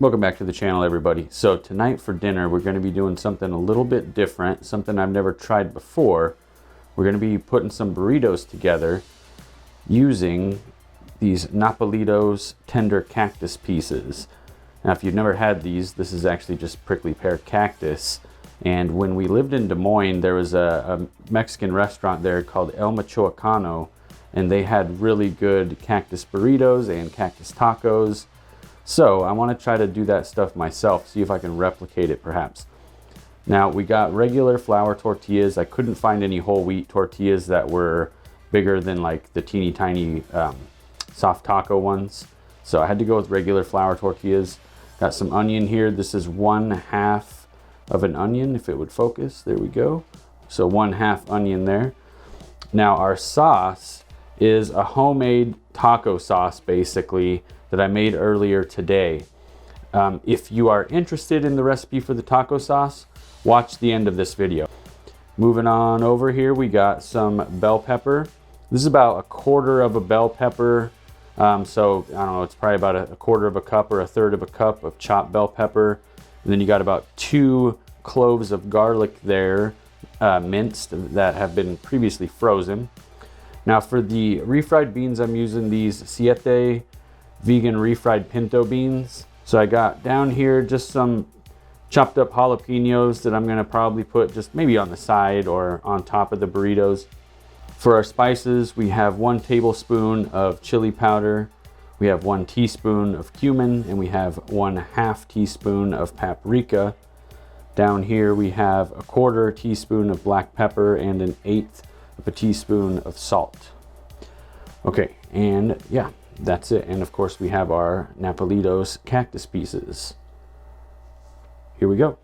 Welcome back to the channel, everybody. So tonight for dinner, we're going to be doing something a little bit different, something I've never tried before. We're going to be putting some burritos together using these Nopalitos tender cactus pieces. Now, if you've never had these, this is actually just prickly pear cactus. And when we lived in Des Moines, there was a Mexican restaurant there called El Michoacano, and they had really good cactus burritos and cactus tacos. So I want to try to do that stuff myself, see if I can replicate it perhaps. Now we got regular flour tortillas. I couldn't find any whole wheat tortillas that were bigger than like the teeny tiny soft taco ones. So I had to go with regular flour tortillas. Got some onion here. This is 1/2 of an onion, if it would focus. There we go. So 1/2 onion there. Now our sauce is a homemade taco sauce basically that I made earlier today. If you are interested in the recipe for the taco sauce, watch the end of this video. Moving on over here, we got some bell pepper. This is about 1/4 of a bell pepper. So I don't know, it's probably about a 1/4 of a cup or 1/3 of a cup of chopped bell pepper. And then you got about 2 cloves of garlic there, minced, that have been previously frozen. Now for the refried beans, I'm using these Siete vegan refried pinto beans. So I got down here just some chopped up jalapenos that I'm gonna probably put just maybe on the side or on top of the burritos. For our spices, we have 1 tablespoon of chili powder, we have 1 teaspoon of cumin, and we have 1/2 teaspoon of paprika. Down here we have 1/4 teaspoon of black pepper and 1/8 of a teaspoon of salt. Okay, and yeah, that's it. And of course we have our Nopalitos cactus pieces. Here we go.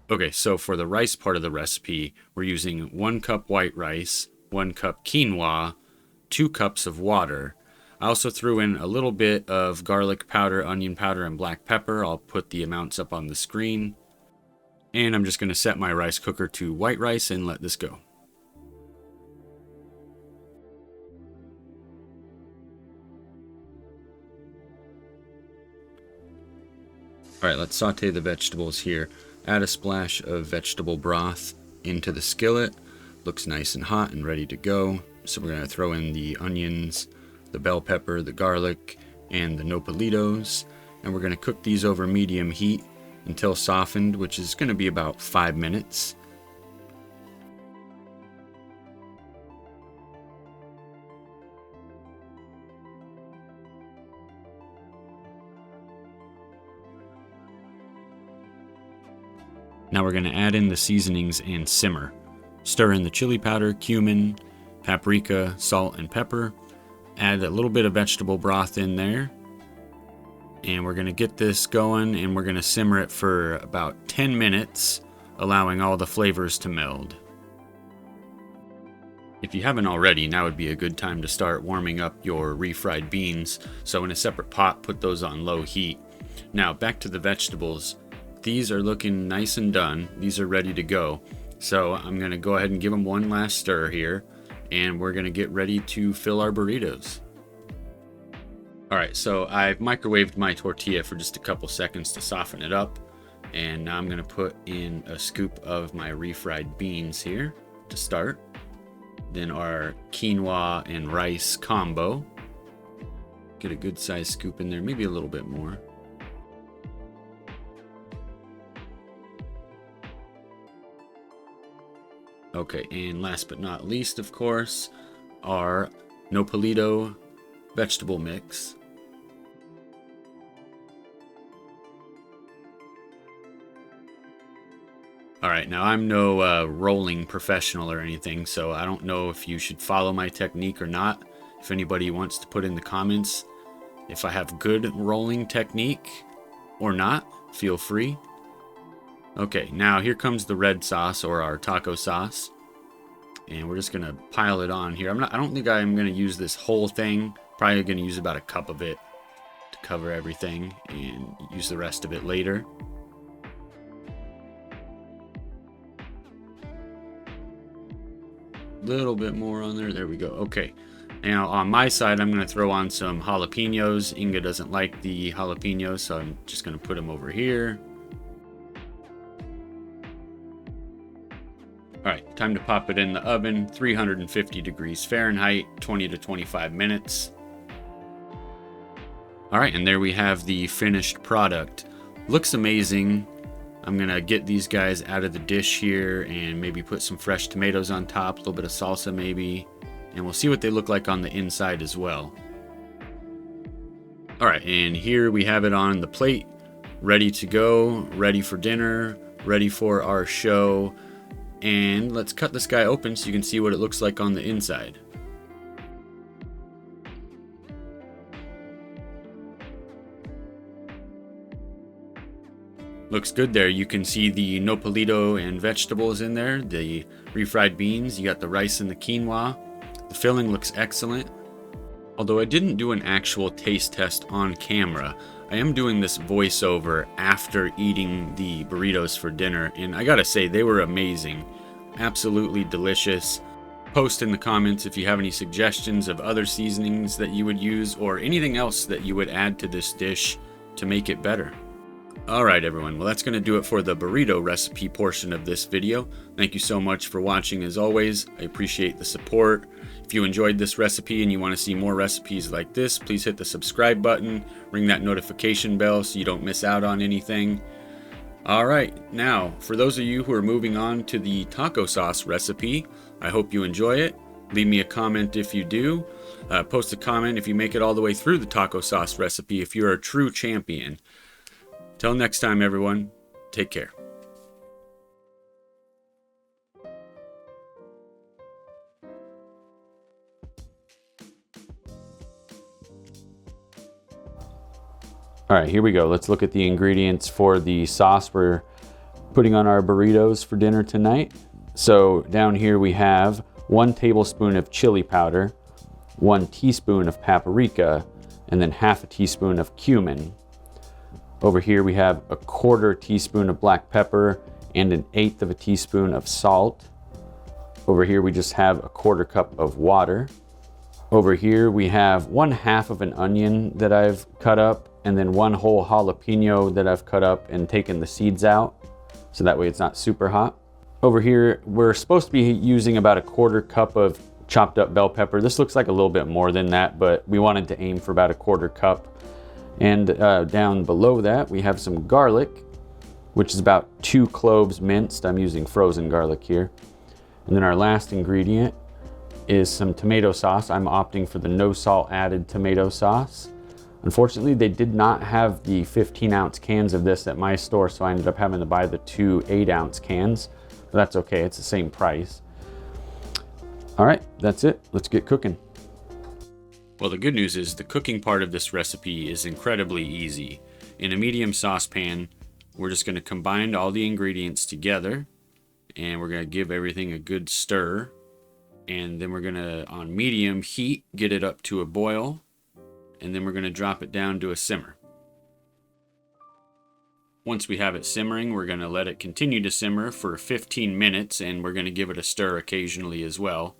Okay, so for the rice part of the recipe, we're using 1 cup white rice, 1 cup quinoa, 2 cups of water. I also threw in a little bit of garlic powder, onion powder, and black pepper. I'll put the amounts up on the screen. And I'm just going to set my rice cooker to white rice and let this go. Alright, let's saute the vegetables here. Add a splash of vegetable broth into the skillet. Looks nice and hot and ready to go. So we're going to throw in the onions, the bell pepper, the garlic, and the nopalitos. And we're going to cook these over medium heat until softened, which is going to be about 5 minutes. Now we're going to add in the seasonings and simmer. Stir in the chili powder, cumin, paprika, salt, and pepper. Add a little bit of vegetable broth in there. And we're going to get this going, and we're going to simmer it for about 10 minutes, allowing all the flavors to meld. If you haven't already, now would be a good time to start warming up your refried beans. So in a separate pot, put those on low heat. Now back to the vegetables. These are looking nice and done. These are ready to go. So I'm going to go ahead and give them one last stir here, and we're going to get ready to fill our burritos. Alright, so I've microwaved my tortilla for just a couple seconds to soften it up, and now I'm going to put in a scoop of my refried beans here to start. Then our quinoa and rice combo. Get a good sized scoop in there, maybe a little bit more. Okay, and last but not least, of course, our Nopalito vegetable mix. Alright, now I'm no rolling professional or anything, so I don't know if you should follow my technique or not. If anybody wants to put in the comments if I have good rolling technique or not, feel free. Okay, now here comes the red sauce, or our taco sauce. And we're just gonna pile it on here. I don't think I'm gonna use this whole thing. Probably gonna use about a cup of it to cover everything and use the rest of it later. Little bit more on there. There we go. Okay. Now on my side, I'm going to throw on some jalapenos. Inga doesn't like the jalapenos, so I'm just going to put them over here. Alright, time to pop it in the oven, 350 degrees Fahrenheit, 20 to 25 minutes. Alright, and there we have the finished product. Looks amazing. I'm gonna get these guys out of the dish here and maybe put some fresh tomatoes on top, a little bit of salsa maybe, and we'll see what they look like on the inside as well. Alright, and here we have it on the plate, ready to go, ready for dinner, ready for our show. And let's cut this guy open so you can see what it looks like on the inside. Looks good there. You can see the nopalito and vegetables in there, the refried beans, you got the rice and the quinoa. The filling looks excellent. Although I didn't do an actual taste test on camera, I am doing this voiceover after eating the burritos for dinner, and I gotta say, they were amazing. Absolutely delicious. Post in the comments if you have any suggestions of other seasonings that you would use or anything else that you would add to this dish to make it better. Alright everyone, well that's going to do it for the burrito recipe portion of this video. Thank you so much for watching as always. I appreciate the support. If you enjoyed this recipe and you want to see more recipes like this, please hit the subscribe button, ring that notification bell so you don't miss out on anything. Alright, now for those of you who are moving on to the taco sauce recipe, I hope you enjoy it. Leave me a comment if you do. Post a comment if you make it all the way through the taco sauce recipe if you're a true champion. Till next time everyone, take care. All right, here we go. Let's look at the ingredients for the sauce we're putting on our burritos for dinner tonight. So down here we have 1 tablespoon of chili powder, 1 teaspoon of paprika, and then half a teaspoon of cumin. Over here we have a 1/4 teaspoon of black pepper and 1/8 of a teaspoon of salt. Over here we just have a 1/4 cup of water. Over here we have 1/2 of an onion that I've cut up, and then 1 whole jalapeno that I've cut up and taken the seeds out, so that way it's not super hot. Over here, we're supposed to be using about a 1/4 cup of chopped up bell pepper. This looks like a little bit more than that, but we wanted to aim for about a 1/4 cup. And down below that, we have some garlic, which is about 2 cloves minced. I'm using frozen garlic here. And then our last ingredient is some tomato sauce. I'm opting for the no salt added tomato sauce. Unfortunately, they did not have the 15-ounce cans of this at my store, so I ended up having to buy the 2 8-ounce cans. But that's okay, it's the same price. All right, that's it. Let's get cooking. Well, the good news is the cooking part of this recipe is incredibly easy. In a medium saucepan, we're just going to combine all the ingredients together, and we're going to give everything a good stir. And then we're going to, on medium heat, get it up to a boil. And then we're going to drop it down to a simmer. Once we have it simmering, we're going to let it continue to simmer for 15 minutes, and we're going to give it a stir occasionally as well.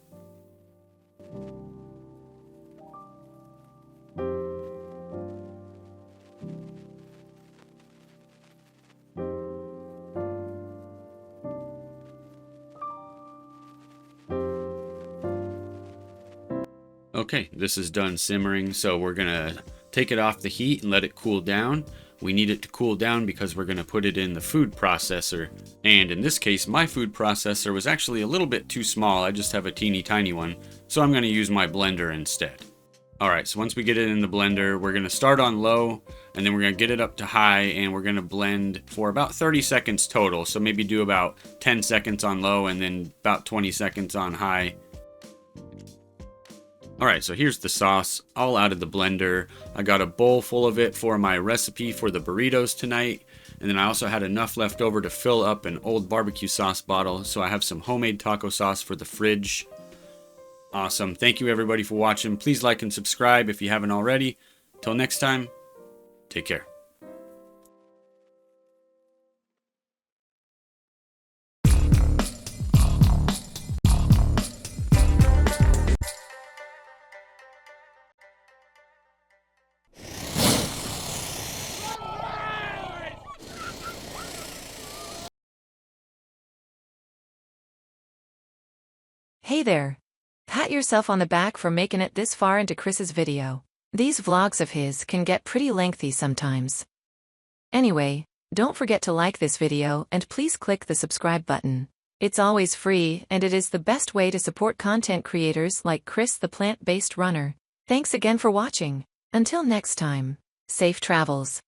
Okay, this is done simmering, so we're gonna take it off the heat and let it cool down. We need it to cool down because we're gonna put it in the food processor. And in this case, my food processor was actually a little bit too small. I just have a teeny tiny one, so I'm gonna use my blender instead. Alright, so once we get it in the blender, we're gonna start on low, and then we're gonna get it up to high, and we're gonna blend for about 30 seconds total. So maybe do about 10 seconds on low and then about 20 seconds on high. Alright, so here's the sauce all out of the blender. I got a bowl full of it for my recipe for the burritos tonight. And then I also had enough left over to fill up an old barbecue sauce bottle. So I have some homemade taco sauce for the fridge. Awesome. Thank you everybody for watching. Please like and subscribe if you haven't already. Till next time, take care. Hey there. Pat yourself on the back for making it this far into Chris's video. These vlogs of his can get pretty lengthy sometimes. Anyway, don't forget to like this video and please click the subscribe button. It's always free and it is the best way to support content creators like Chris the plant-based runner. Thanks again for watching. Until next time, safe travels.